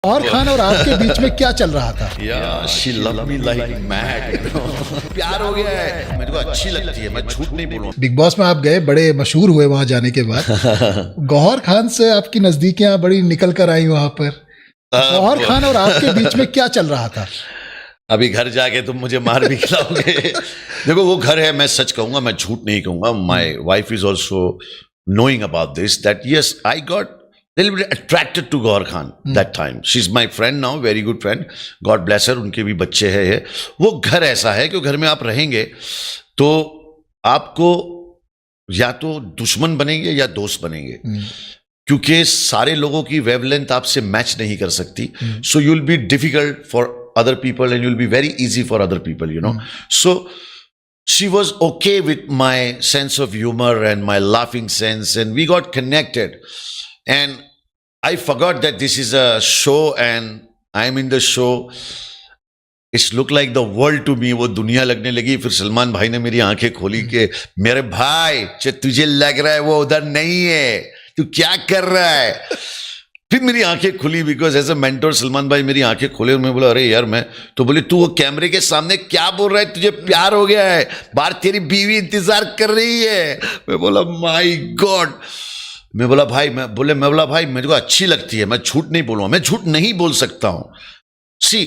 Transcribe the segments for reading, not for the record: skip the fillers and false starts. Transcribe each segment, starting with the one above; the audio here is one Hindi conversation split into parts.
और खान और आपके बीच में क्या चल रहा था? Yeah, she loved me like mad, you know. प्यार हो गया है, मेरे को अच्छी लगती है, मैं झूठ नहीं बोलूँ। बिग बॉस में आप गए, बड़े मशहूर हुए वहां जाने के बाद। गौहर खान से आपकी नजदीकियां बड़ी निकल कर आई वहां पर। गौहर खान और आपके बीच में क्या चल रहा था? अभी घर जाके तुम मुझे मार भी खिलाओगे। देखो वो घर है, मैं सच कहूंगा, मैं झूठ नहीं कहूंगा। My wife is also knowing about this, that yes, I got a little bit attracted to Gaur Khan that time. She's my friend now, very good friend. God bless her. उनके भी बच्चे हैं। ये वो घर ऐसा है कि घर में आप रहेंगे तो आपको या तो दुश्मन बनेंगे या दोस्त बनेंगे, क्योंकि सारे लोगों की वेवलेंथ आपसे मैच नहीं कर सकती। So you will be difficult for other people and you'll be very easy for other people, you know. So she was okay with my sense of humor and my laughing sense, and we got connected. And I forgot that this is a show and I'm in the show. It's look like the world to me. वो दुनिया लगने लगी। फिर सलमान भाई ने मेरी आंखें खोली कि मेरे भाई तुझे लग रहा है वो उधर नहीं है, तू क्या कर रहा है। फिर मेरी आंखें खुली, because as a mentor Salman भाई मेरी आंखें खोले और मैं बोला अरे यार मैं तो बोले तू वो कैमरे के सामने क्या बोल रहा है, तुझे प्यार हो गया है, बाहर तेरी बीवी इंतजार कर रही है। मैं बोला माय गॉड। मैं बोला भाई मेरे को अच्छी लगती है, मैं झूठ नहीं बोलूंगा, मैं झूठ नहीं बोल सकता हूं। सी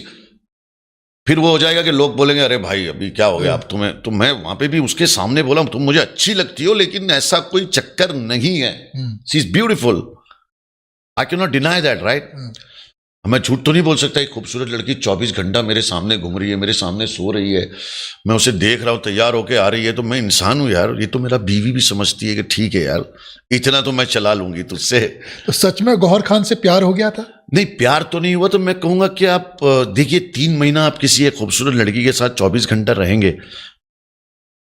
फिर वो हो जाएगा कि लोग बोलेंगे अरे भाई अभी क्या हो गया, अब तुम्हें तो मैं वहां पे भी उसके सामने बोला तुम मुझे अच्छी लगती हो, लेकिन ऐसा कोई चक्कर नहीं है। She is beautiful, I cannot deny that, right? मैं झूठ तो नहीं बोल सकता। एक खूबसूरत लड़की 24 घंटा मेरे सामने घूम रही है, मेरे सामने सो रही है, मैं उसे देख रहा हूँ, तैयार होके आ रही है, तो मैं इंसान हूँ यार। ये तो मेरा बीवी भी समझती है कि ठीक है यार, इतना तो मैं चला लूंगी तुझसे। तो सच में गौहर खान से प्यार हो गया था? नहीं, प्यार तो नहीं हुआ। तो मैं कहूंगा कि आप देखिए 3 महीना आप किसी एक खूबसूरत लड़की के साथ 24 घंटा रहेंगे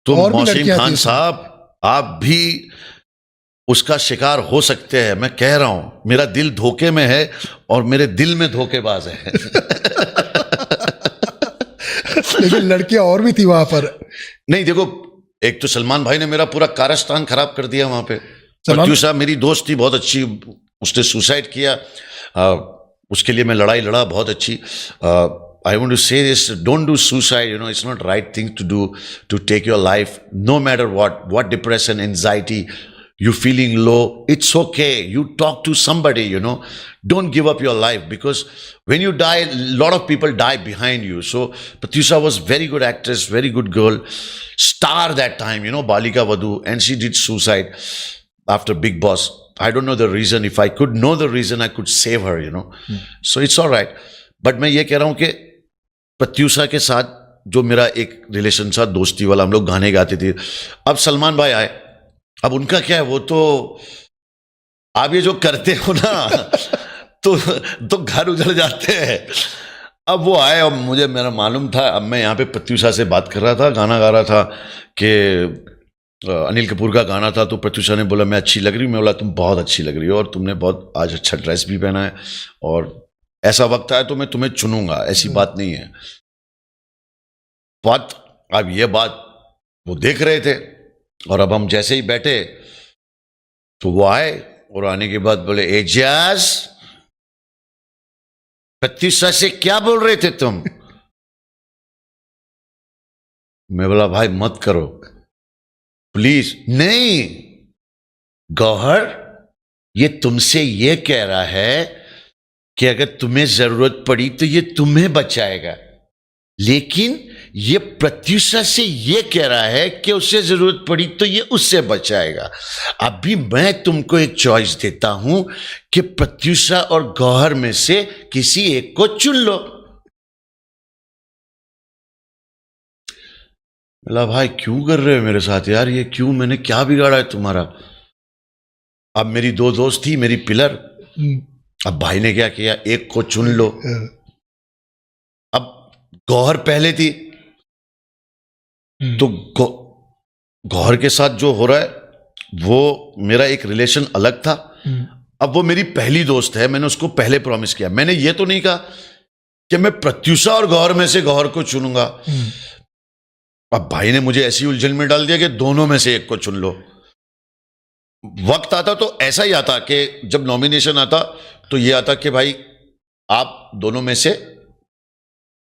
तो मौसीम खान साहब आप भी उसका शिकार हो सकते हैं। मैं कह रहा हूं मेरा दिल धोखे में है और मेरे दिल में धोखेबाज है। लेकिन लड़कियां और भी थी वहां पर। नहीं देखो, एक तो सलमान भाई ने मेरा पूरा कारस्तान खराब कर दिया वहां पे। प्रत्युषा मेरी दोस्त थी बहुत अच्छी, उसने सुसाइड किया, उसके लिए मैं लड़ाई लड़ा बहुत अच्छी। I want to say this, don't do suicide, you know, it's not right thing to do, to take your life, no matter what depression, anxiety, you feeling low, it's okay. You talk to somebody, you know. Don't give up your life, because when you die, a lot of people die behind you. So Pratyusha was very good actress, very good girl, star that time, you know, Balika Vadhu, and she did suicide after Big Boss. I don't know the reason. If I could know the reason, I could save her, you know. So it's all right. But मैं ये कह रहा हूँ कि प्रत्युषा के साथ जो मेरा एक रिलेशन था दोस्ती वाला, हम लोग गाने गाते थे। अब सलमान भाई आए, अब उनका क्या है, वो तो आप ये जो करते हो ना तो घर उजड़ जाते हैं। अब वो आए और मुझे मेरा मालूम था, अब मैं यहाँ पे प्रत्युषा से बात कर रहा था, गाना गा रहा था कि अनिल कपूर का गाना था, तो प्रत्युषा ने बोला मैं अच्छी लग रही हूँ। मैं बोला तुम बहुत अच्छी लग रही हो और तुमने बहुत आज अच्छा ड्रेस भी पहना है और ऐसा वक्त आया तो मैं तुम्हें चुनूंगा, ऐसी बात नहीं है। बात अब ये बात वो देख रहे थे और अब हम जैसे ही बैठे तो वो आए और आने के बाद बोले एजाज प्रत्युषा से क्या बोल रहे थे तुम? मैं बोला भाई मत करो प्लीज। नहीं गौहर, ये तुमसे ये कह रहा है कि अगर तुम्हें जरूरत पड़ी तो ये तुम्हें बचाएगा, लेकिन ये प्रत्युषा से ये कह रहा है कि उसे जरूरत पड़ी तो ये उससे बचाएगा। अभी मैं तुमको एक चॉइस देता हूं कि प्रत्युषा और गौहर में से किसी एक को चुन लो। बोला भाई क्यों कर रहे हो मेरे साथ यार, ये क्यों, मैंने क्या बिगाड़ा है तुम्हारा? अब मेरी 2 दोस्त थी, मेरी पिलर। अब भाई ने क्या किया, एक को चुन लो। अब गौहर पहले थी तो गौहर के साथ जो हो रहा है वो मेरा एक रिलेशन अलग था। अब वो मेरी पहली दोस्त है, मैंने उसको पहले प्रॉमिस किया। मैंने ये तो नहीं कहा कि मैं प्रत्युषा और गौहर में से गौहर को चुनूंगा। अब भाई ने मुझे ऐसी उलझन में डाल दिया कि दोनों में से एक को चुन लो। वक्त आता तो ऐसा ही आता कि जब नॉमिनेशन आता तो ये आता कि भाई आप दोनों में से,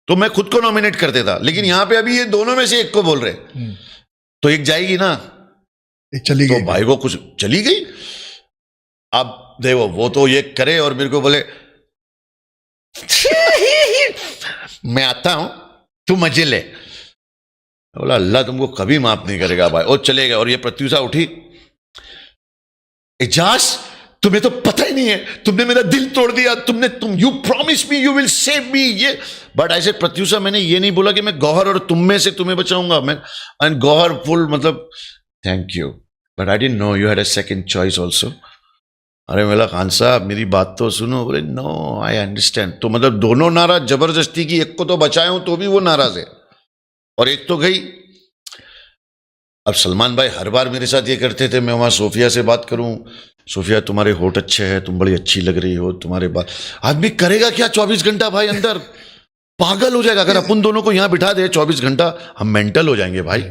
तो मैं खुद को नॉमिनेट कर देता, लेकिन यहां पे अभी ये दोनों में से एक को बोल रहे, तो एक जाएगी ना, एक चली तो गई। भाई को कुछ चली गई। अब देखो वो तो ये करे और मेरे को बोले मैं आता हूं तू मजे ले, बोला अल्लाह तुमको कभी माफ नहीं करेगा भाई, और चले गए। और ये प्रत्युषा उठी, एजाज तुम्हें तो पता ही नहीं है, तुमने मेरा दिल तोड़ दिया, तुम you promise me you will save me, ये बट ऐसे प्रत्युषा मैंने ये नहीं बोला कि मैं गौहर और तुम में से तुम्हें बचाऊंगा, मैं एंड गौहर फुल मतलब thank you but I didn't know you had a second choice also. अरे मेरा खान साहब मेरी बात तो सुनो, बोले नो आई अंडरस्टैंड। तो मतलब दोनों नाराज जबरदस्ती की, एक को तो बचाए हूं तो भी वो नाराज है और एक तो गई। अब सलमान भाई हर बार मेरे साथ ये करते थे, मैं वहां सोफिया से बात करूं, सोफिया तुम्हारे होठ अच्छे हैं, तुम बड़ी अच्छी लग रही हो, तुम्हारे बात, आदमी करेगा क्या 24 घंटा भाई, अंदर पागल हो जाएगा। अगर अपन दोनों को यहां बिठा दे 24 घंटा हम मेंटल हो जाएंगे भाई।